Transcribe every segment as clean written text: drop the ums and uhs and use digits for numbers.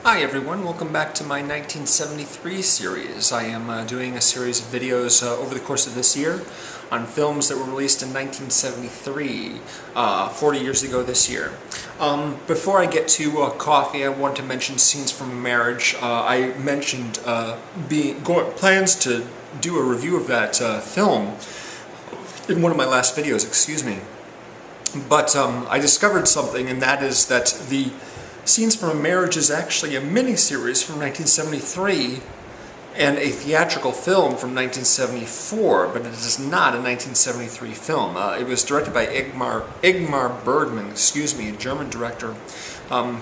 Hi everyone, welcome back to my 1973 series. I am doing a series of videos over the course of this year on films that were released in 1973, 40 years ago this year. Before I get to Coffy, I want to mention Scenes from a Marriage. I mentioned plans to do a review of that film in one of my last videos, excuse me. But I discovered something, and that is that the Scenes from a Marriage is actually a mini-series from 1973 and a theatrical film from 1974, but it is not a 1973 film. It was directed by Ingmar Bergman, a German director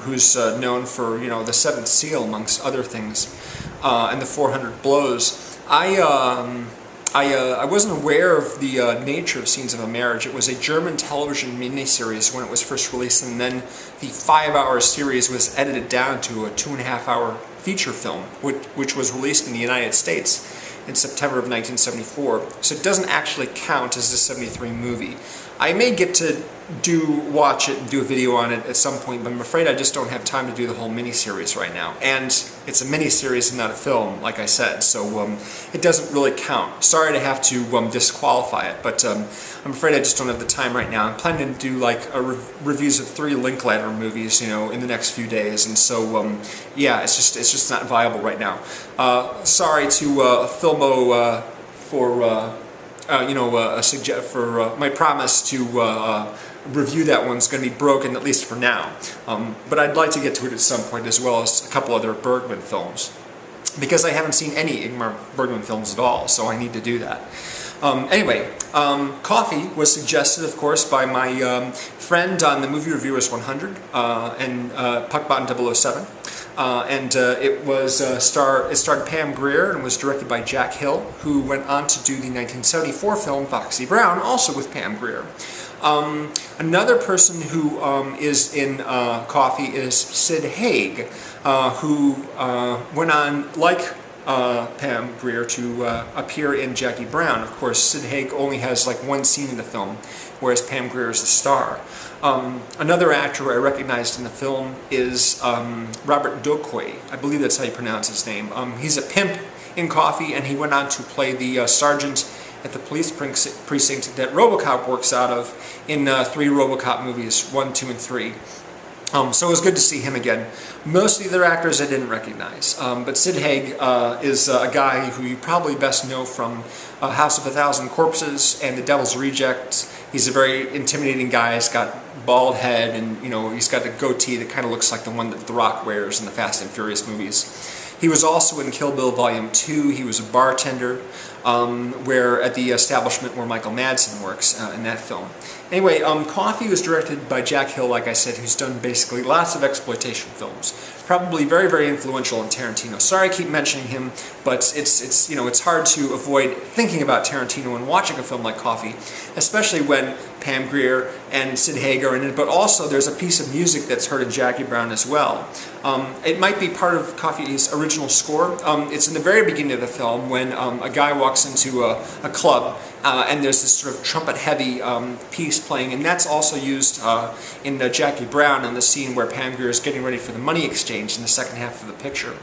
who's known for, The Seventh Seal, amongst other things, and The 400 Blows. I wasn't aware of the nature of Scenes of a Marriage. It was a German television miniseries when it was first released, and then the 5-hour series was edited down to a 2.5-hour feature film, which was released in the United States in September of 1974. So it doesn't actually count as a 73 movie. I may get to watch it and do a video on it at some point, but I'm afraid I just don't have time to do the whole miniseries right now. And it's a miniseries and not a film, like I said, so it doesn't really count. Sorry to have to disqualify it, but I'm afraid I just don't have the time right now. I'm planning to do like reviews of 3 Linklater movies, in the next few days, and so yeah, it's just not viable right now. Sorry to Filmo for my promise to review that one's going to be broken, at least for now. But I'd like to get to it at some point, as well as a couple other Bergman films, because I haven't seen any Ingmar Bergman films at all, so I need to do that. Anyway, Coffy was suggested, of course, by my friend on the Movie Reviewers 100 and Puckbottom 007. It starred Pam Grier and was directed by Jack Hill, who went on to do the 1974 film Foxy Brown, also with Pam Grier. Another person who is in Coffy is Sid Haig, who went on, like Pam Grier, to appear in Jackie Brown. Of course, Sid Haig only has like one scene in the film, whereas Pam Grier is the star. Another actor I recognized in the film is Robert DoQui. I believe that's how you pronounce his name. He's a pimp in Coffy, and he went on to play the sergeant at the police precinct that RoboCop works out of in 3 RoboCop movies, 1, 2, and 3. So it was good to see him again. Most of the other actors I didn't recognize, but Sid Haig is a guy who you probably best know from House of a Thousand Corpses and The Devil's Reject. He's a very intimidating guy. He's got bald head, and he's got a goatee that kind of looks like the one that The Rock wears in the Fast and Furious movies. He was also in Kill Bill Volume 2. He was a bartender at the establishment where Michael Madsen works in that film. Anyway, Coffy was directed by Jack Hill, like I said, who's done basically lots of exploitation films. Probably very, very influential in Tarantino. Sorry I keep mentioning him, but it's hard to avoid thinking about Tarantino when watching a film like Coffy, especially when Pam Grier and Sid Haig are in it, but also there's a piece of music that's heard in Jackie Brown as well. It might be part of Coffy's original score. It's in the very beginning of the film when a guy walks into a club and there's this sort of trumpet-heavy piece playing, and that's also used in Jackie Brown in the scene where Pam Grier is getting ready for the money exchange in the second half of the picture.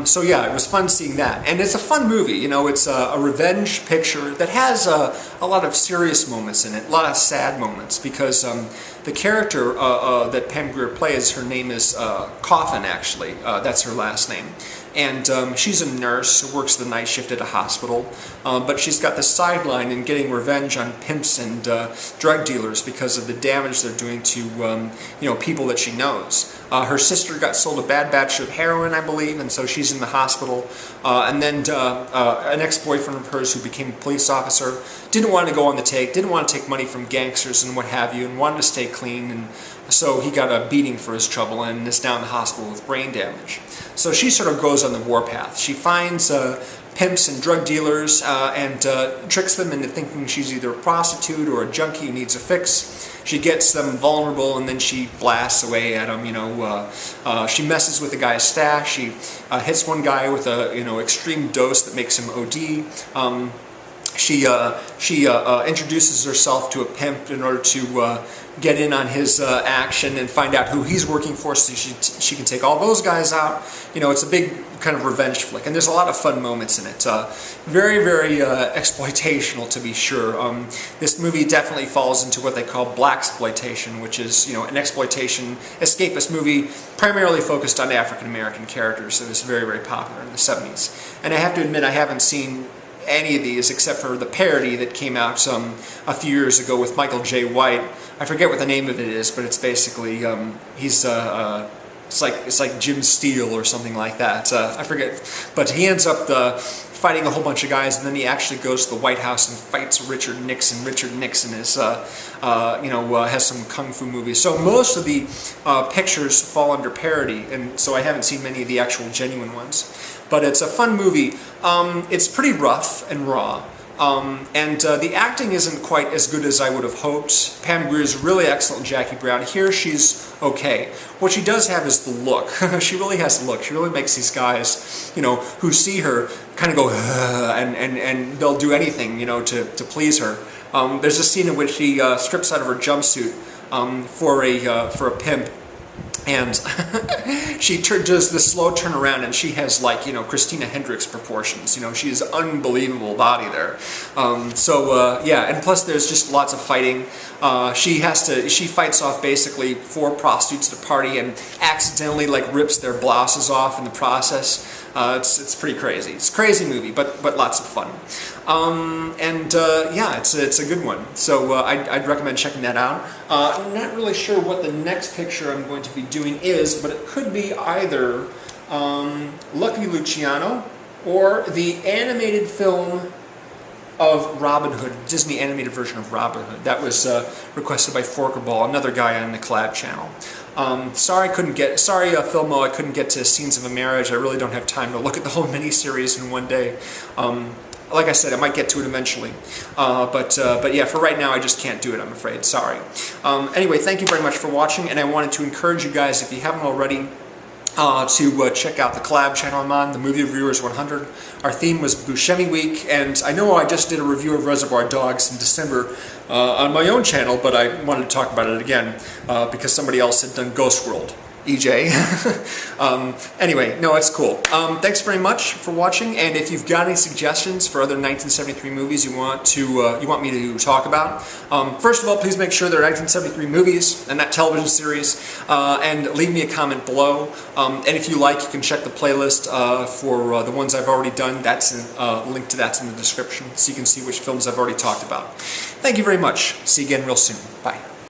So yeah, it was fun seeing that. And it's a fun movie, it's a revenge picture that has a lot of serious moments in it, a lot of sad moments, because the character that Pam Grier plays, her name is Coffin, actually. That's her last name. And she's a nurse who works the night shift at a hospital, but she's got the sideline in getting revenge on pimps and drug dealers because of the damage they're doing to people that she knows. Her sister got sold a bad batch of heroin, I believe, and so she's in the hospital. And then an ex-boyfriend of hers who became a police officer didn't want to go on the take, didn't want to take money from gangsters and what have you, and wanted to stay clean, and so he got a beating for his trouble and is now in the hospital with brain damage. So she sort of goes on the warpath. She finds pimps and drug dealers and tricks them into thinking she's either a prostitute or a junkie who needs a fix. She gets them vulnerable, and then she blasts away at them. She messes with the guy's stash. She hits one guy with a extreme dose that makes him OD. she introduces herself to a pimp in order to get in on his action and find out who he's working for, so she can take all those guys out. You know, it's a big kind of revenge flick, and there's a lot of fun moments in it. Very, very exploitational, to be sure. This movie definitely falls into what they call blaxploitation, which is, you know, an exploitation escapist movie primarily focused on African American characters. It was very, very popular in the 70s. And I have to admit, I haven't seen any of these except for the parody that came out a few years ago with Michael J. White. I forget what the name of it is, but it's basically it's like Jim Steele or something like that. I forget, but he ends up fighting a whole bunch of guys, and then he actually goes to the White House and fights Richard Nixon. Richard Nixon is has some kung fu movies. So most of the pictures fall under parody, and so I haven't seen many of the actual genuine ones. But it's a fun movie. It's pretty rough and raw. And the acting isn't quite as good as I would have hoped. Pam Grier is really excellent. Jackie Brown here, she's okay. What she does have is the look. She really has the look. She really makes these guys, you know, who see her kind of go and they'll do anything, you know, to please her. There's a scene in which she strips out of her jumpsuit for a pimp. And she does this slow turnaround, and she has, like, you know, Christina Hendricks proportions. You know, she has unbelievable body there. Yeah, and plus there's just lots of fighting. She fights off basically 4 prostitutes at a party and accidentally, like, rips their blouses off in the process. It's pretty crazy. It's a crazy movie, but lots of fun. Yeah, it's a good one. So I'd recommend checking that out. I'm not really sure what the next picture I'm going to be doing is, but it could be either Lucky Luciano or the animated film of Robin Hood, Disney animated version of Robin Hood. That was requested by Forkerball, another guy on the Collab channel. Sorry, Filmo, I couldn't get to Scenes of a Marriage. I really don't have time to look at the whole miniseries in one day. Like I said, I might get to it eventually. But yeah, for right now, I just can't do it, I'm afraid. Sorry. Anyway, thank you very much for watching, and I wanted to encourage you guys, if you haven't already, to check out the Collab channel I'm on, the Movie Reviewers 100. Our theme was Buscemi Week, and I know I just did a review of Reservoir Dogs in December on my own channel, but I wanted to talk about it again because somebody else had done Ghost World. EJ. Anyway, no, it's cool. Thanks very much for watching, and if you've got any suggestions for other 1973 movies you want me to talk about, first of all, please make sure they're 1973 movies and not television series, and leave me a comment below. And if you like, you can check the playlist for the ones I've already done. That's link to that's in the description, so you can see which films I've already talked about. Thank you very much. See you again real soon. Bye.